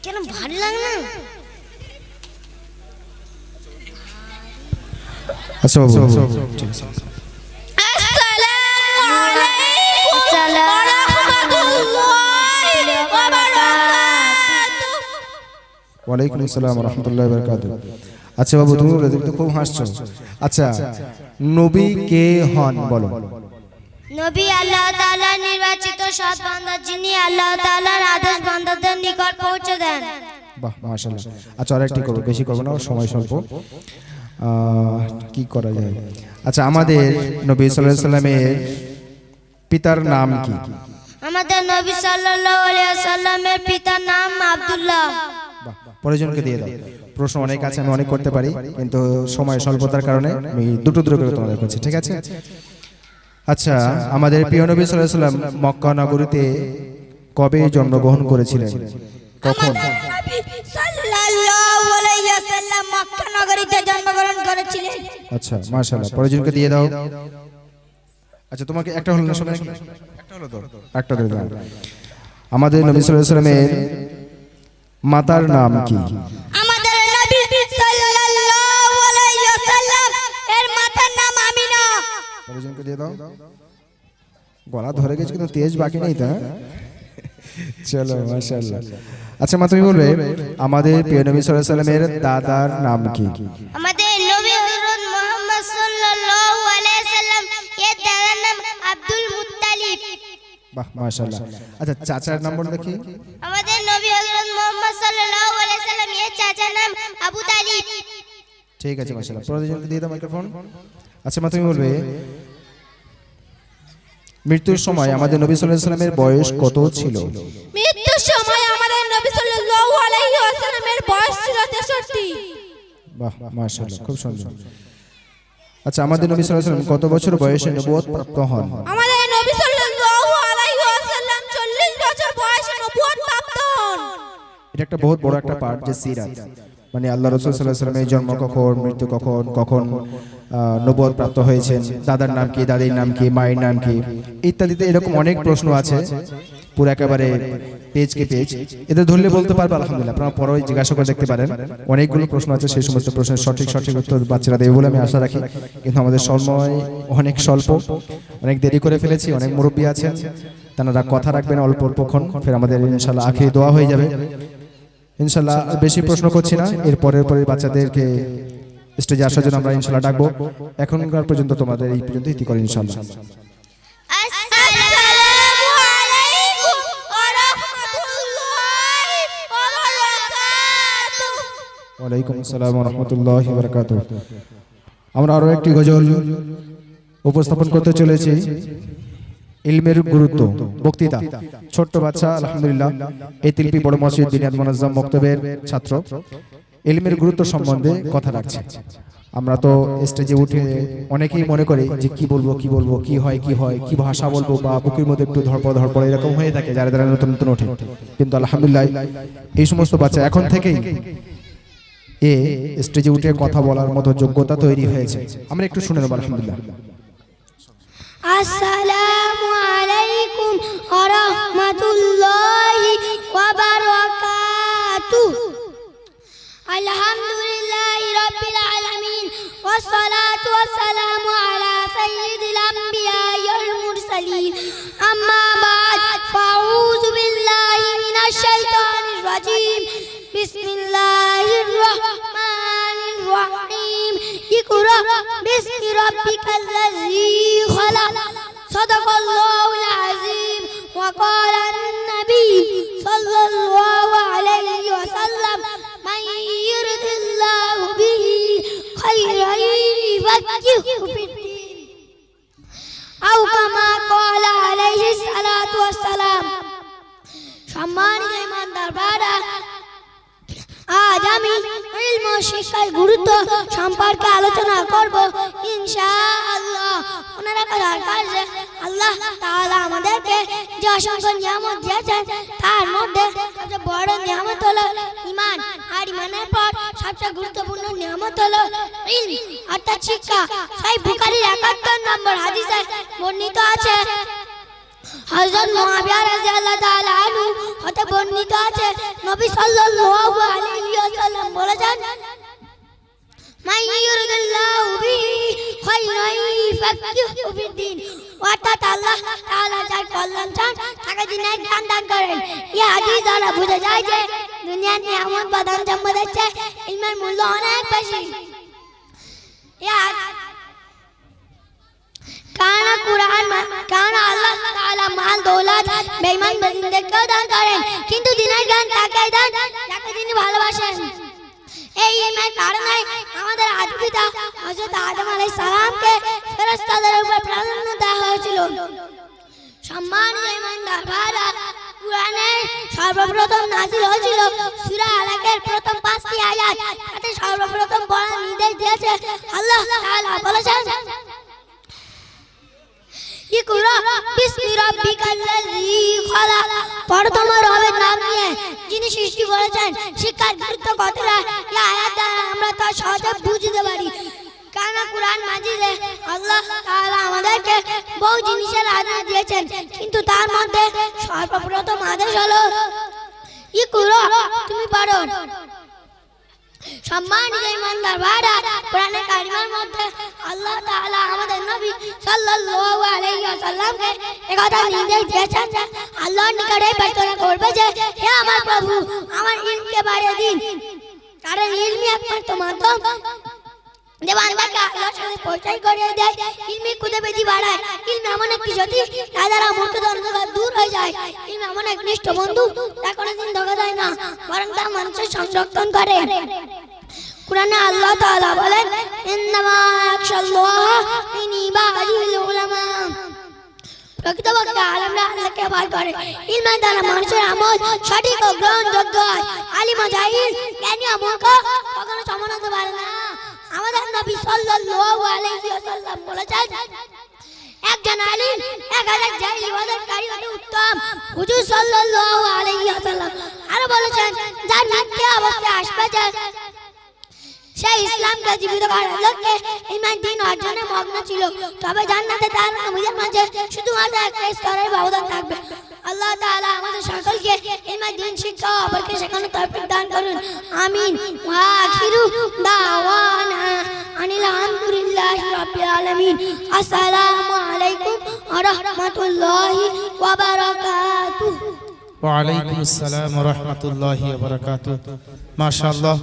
কেন ভালো লাগে না? আচ্ছা বাবু ওয়ালাইকুম আসসালাম রাহমাতুল্লাহি ওয়া বারাকাতুহু। আচ্ছা বাবু তুমি তো খুব হাসছো। আচ্ছা নবী কে হন বলো? নবী আল্লাহ তাআলার নির্বাচিত সৎ বান্দা, যিনি আল্লাহ তাআলার আদেশ বান্দাদের নিকট পৌঁছে দেন। বাহ মাশাআল্লাহ। আচ্ছা আরেকটি করব, বেশি করব না, সময় স্বল্প। কি করা যায়? আচ্ছা আমাদের নবী সাল্লাল্লাহু আলাইহি সাল্লামের পিতার নাম কি? আমাদের নবী সাল্লাল্লাহু আলাইহি ওয়াসাল্লামের পিতার নাম আব্দুল্লাহ। বাহ, পরিজনকে দিয়ে দাও। প্রশ্ন অনেক আছে, আমি অনেক করতে পারি, কিন্তু সময় স্বল্পতার কারণে আমি দুটো করে তোমাদের করছি, ঠিক আছে? আচ্ছা আমাদের প্রিয় নবী সাল্লাল্লাহু আলাইহি সাল্লাম মক্কা নগরীতে কবে জন্মগ্রহণ করেছিলেন? কখন? নবী সাল্লাল্লাহু আলাইহি ওয়াসাল্লাম মক্কা নগরীতে জন্মগ্রহণ করেছিলেন। আচ্ছা মাশাআল্লাহ, পরিজনকে দিয়ে দাও। আচ্ছা তোমাকে একটা হলো না, সময় একটা হলো তো, একটা দিয়ে দাও। আমাদের নবী সাল্লাল্লাহু আলাইহি সাল্লামের মাতার নাম কি? আমাদের নবী সাল্লাল্লাহু আলাইহি ওয়াসাল্লাম এর মাতার নাম আমিনা। পরিজনকে দিয়ে দাও। গলা ধরে গেছে কিন্তু তেজ বাকি নেই তো। চলো মাশাআল্লাহ। আচ্ছা মা তুমি বলবে আমাদের প্রিয় নবী সাল্লাল্লাহু আলাইহি সাল্লামের দাদার নাম কি? আমাদের নবী হযরত মুহাম্মদ সাল্লাল্লাহু আলাইহি ওয়াসাল্লাম এর দাদার নাম আব্দুল মুত্তালিব। বাহ মাশাআল্লাহ। আচ্ছা চাচার নাম বল দেখি। আমাদের নবী হযরত মুহাম্মদ সাল্লাল্লাহু আলাইহি ওয়াসাল্লাম এর চাচার নাম আবু তালিব। ঠিক আছে মাশাআল্লাহ। পরিজনকে দিয়ে দাও মাইক্রোফোন। আচ্ছা মা তুমি বলবে মৃত্যুর সময় আমাদের নবী সাল্লাল্লাহু আলাইহি সাল্লামের বয়স কত ছিল? মৃত্যুর সময় আমাদের নবী সাল্লাল্লাহু আলাইহি ওয়াসাল্লামের বয়স ছিল 63। বাহ মাশাআল্লাহ, খুব সুন্দর। আচ্ছা আমাদের নবী সাল্লাল্লাহু আলাইহি সাল্লাম কত বছর বয়সে নবুয়ত প্রাপ্ত হন? আমাদের নবী সাল্লাল্লাহু আলাইহি ওয়াসাল্লাম 40 বছর বয়সে নবুয়ত প্রাপ্ত হন। এটা একটা বহুত বড় একটা পার্ট, যে সিরাত, মানে আল্লাহ রাসূল সাল্লাল্লাহু আলাইহি সাল্লামের জন্ম কখন, মৃত্যু কখন, কখন নবুয়ত প্রাপ্ত হয়েছেন, দাদার নাম কি, দাদির নাম কি, মায়ের নাম কি, ইত্যাদিতে এরকম অনেক প্রশ্ন আছে, পুরো একেবারে পেজ কে পেজ। এদের ধরলে বলতে পারবে আলহামদুলিল্লাহ, আপনারা পরে জিজ্ঞাসা করে দেখতে পারেন। অনেকগুলো প্রশ্ন আছে, সেই সমস্ত প্রশ্নের সঠিক উত্তর বাচ্চারা দেবে বলে আমি আশা রাখি। কিন্তু আমাদের সময় অনেক স্বল্প, অনেক দেরি করে ফেলেছি, অনেক মুরব্বী আছেন, তারা কথা রাখবেন অল্প অল্পক্ষণ, ফের আমাদের ইনশাআল্লাহ আখিরি দোয়া হয়ে যাবে ইনশাআল্লাহ। বেশি প্রশ্ন করছি না, এর পরের বাচ্চাদেরকে স্টেজে আসার জন্য আমরা ইনশাআল্লাহ ডাকবো। এখনকার পর্যন্ত তোমাদের এই পর্যন্ত ইতি করে ইনশাআল্লাহ। আসসালামু আলাইকুম ওয়া রাহমাতুল্লাহি ওয়া বারাকাতুহু। ওয়ালাইকুম আসসালাম ওয়া রাহমাতুল্লাহি ওয়া বারাকাতুহু। আমরা আরো একটি গজল উপস্থাপন করতে চলেছি, ইলমের গুরুত্ব, বক্তৃতা। ছোট্ট বাচ্চা আলহামদুলিল্লাহ, এই তিলপি বড় মসজিদ বিনিয়াদ মুনাজ্জাম মক্তবের ছাত্র, ইলমের গুরুত্ব সম্বন্ধে কথা রাখছে। আমরা তো স্টেজে উঠে অনেকেই মনে করে যে কি বলবো কি হয় কি ভাষা বলবো, বা বুকের মধ্যে একটু ধরপড় এরকম হয়ে থাকে যারা যারা নতুন নতুন ওঠে। কিন্তু আলহামদুলিল্লাহ এই সমস্ত বাচ্চা এখন থেকেই স্টেজে উঠে কথা বলার মতো যোগ্যতা তৈরি হয়েছে। আমরা একটু শুনে নেব আলহামদুলিল্লাহ। আসসালামু আলাইকুম ওয়া রাহমাতুল্লাহি ওয়া বারাকাতুহু। আলহামদুলিল্লাহি রাব্বিল আলামিন ওয়াস সালাতু ওয়াস সালামু আলা সাইয়্যিদিল আমবিয়াই ওয়াল মুরসালিন। আম্মা বা'দ, ফাউযু বিল্লাহি মিনাশ শাইতানির রাজীম। বিসমিল্লাহির রাহমানির রাহিম। ইকরা বিসমি রাব্বিকাল্লাযী খালাক। সাদাকাল্লাহুল আযীম। ওয়া ক্বালা আন-নবী সাল্লাল্লাহু আলাইহি ওয়াসাল্লাম মান ইউরিদিল্লাহু বিহি খায়রান ইউফাক্কিহু ফিদ-দীন। আও কামা ক্বালা আলাইহিস সালাতু ওয়াস সালাম। সম্মানিত ইমানদার ভাইরা, আজ আমি ইলম ও শিক্ষার গুরুত্ব সম্পর্কে আলোচনা করব ইনশাআল্লাহ। ওনারা দরকার যে আল্লাহ তাআলা আমাদেরকে যে অসংখ্য নিয়ামত দিয়েছেন, তার মধ্যে সবচেয়ে বড় নিয়ামত হলো ঈমান। আর ঈমানের পর সবচেয়ে গুরুত্বপূর্ণ নিয়ামত হলো ইলম অর্থাৎ শিক্ষা। সহিহ বুখারীর ৭১ নম্বর হাদিসে বর্ণিত আছে, হযরত মুআবিয়া রাদিয়াল্লাহু তাআলা আনহু হতে বর্ণিত আছে নবী সাল্লাল্লাহু আলাইহি ওয়াসাল্লাম বলেছেন মান ইউরিদুল্লাহু বিহি খায়রান ইউফাক্কিহু ফিদ্দীন অর্থাৎ আল্লাহ তাআলা যার কল্যাণ চান তাকে দিনের জ্ঞান দান করেন। এই হাদিস দ্বারা বোঝা যায় যে দুনিয়ার নিয়ামত বা দান সম্পদের চেয়ে ইলমের মূল্য অনেক বেশি। কারণ আল্লাহ তাআলা মাল দৌলত বেঈমান বেদিনদেরকেও দান করেন, কিন্তু দিনের জ্ঞান তাকেই দেন যাকে তিনি ভালোবাসেন। এই ইলমের কারণে আমাদের আদি পিতা হযরত আদম আলাইহিস সালামকে ফেরেশতাদের উপর প্রাধান্য দেওয়া হয়েছিল। সম্মানিত ইমানদার ভাইরা, কুরআনে সর্বপ্রথম নাযিল হয়েছিল সূরা আলাকের প্রথম 5টি আয়াত। তাতে সর্বপ্রথম পড়ার নির্দেশ দিয়েছে আল্লাহ তাআলা বলেছেন ইকরা বিসমি রাব্বিকাল্লাযী খালাক, পড়ো তোমার রবের নাম নিয়ে যিনি সৃষ্টি করেছেন। শিক্ষার গুরুত্ব কতটা এই আয়াত দ্বারা আমরা তা সহজে বুঝতে পারি। কারণ কুরআন মাজিদে আল্লাহ তাআলা আমাদেরকে বহু জিনিসের আদেশ দিয়েছেন, কিন্তু তার মধ্যে সর্বপ্রথম আদেশ হলো ইকরা, তুমি পড়ো। সম্মানিত ইমানদার ভাইরা, কোরআনে কারিমের মধ্যে আল্লাহ তাআলা আমাদের নবী সাল্লাল্লাহু আলাইহি ওয়াসাল্লামকে একথা নির্দেশ দিয়েছেন যে আল্লাহর নিকটে প্রার্থনা করবে যে হে আমার প্রভু, আমার ইলমকে বাড়িয়ে দিন। কারণ ইলমই একমাত্র মাধ্যম যে বান্দাকে আল্লাহর সাথে পরিচয় করিয়ে দেয়। ইলমি কুতুবেদি বাড়ায়। ইলম এমন একটি জ্যোতি যার দ্বারা মূর্খতা অন্ধকার দূর হয়ে যায়। ইলম এমন এক নিষ্ঠ বন্ধু যা কোনোদিন ধোঁকা দেয় না, বরং তা মানুষের সংরক্ষণ করে। কুরআনে আল্লাহ তাআলা বলেন ইন্নামা ইয়াখশাল্লাহ মিন ইবাদিহিল উলামা, প্রকৃতপক্ষে আলেমরা আল্লাহকে ভয় করে। ইলমের দ্বারা মানুষের আমল সঠিক ও গ্রহণযোগ্য হয়। আলিম ও জাহিল, জ্ঞানী ও মূর্খ কখনো সমান হতে পারে না। আমাদের নবী সাল্লাল্লাহু আলাইহি ওয়াসাল্লাম বলেছেন একজন আলিম 1000 জাহিল ইবাদতকারী হতে উত্তম। হুজুর সাল্লাল্লাহু আলাইহি ওয়াসাল্লাম আরো বলেছেন যার মৃত্যু অবশ্যই আসবে যে সে ইসলামকে জীবিত করার লক্ষ্যে ঈমান দ্বীন অর্জনে মগ্ন ছিল, তবে জান্নাতে তার নবীদের মাঝে শুধুমাত্র একটা স্তরের ব্যবধান থাকবে। আল্লাহ তাআলা আমাদের সকলকে ঈমান দ্বীন শিক্ষা ও অপরকে শেখানোর তৌফিক দান করুন। আমিন। ওয়া আখিরু দাওয়ানা আনিল হামদুলিল্লাহি রাব্বিল আলামিন। আসসালামু আলাইকুম ওয়া রাহমাতুল্লাহি ওয়া বারাকাতুহু। ওয়া আলাইকুম আসসালাম ওয়া রাহমাতুল্লাহি ওয়া বারাকাতুহু। মাশাআল্লাহ।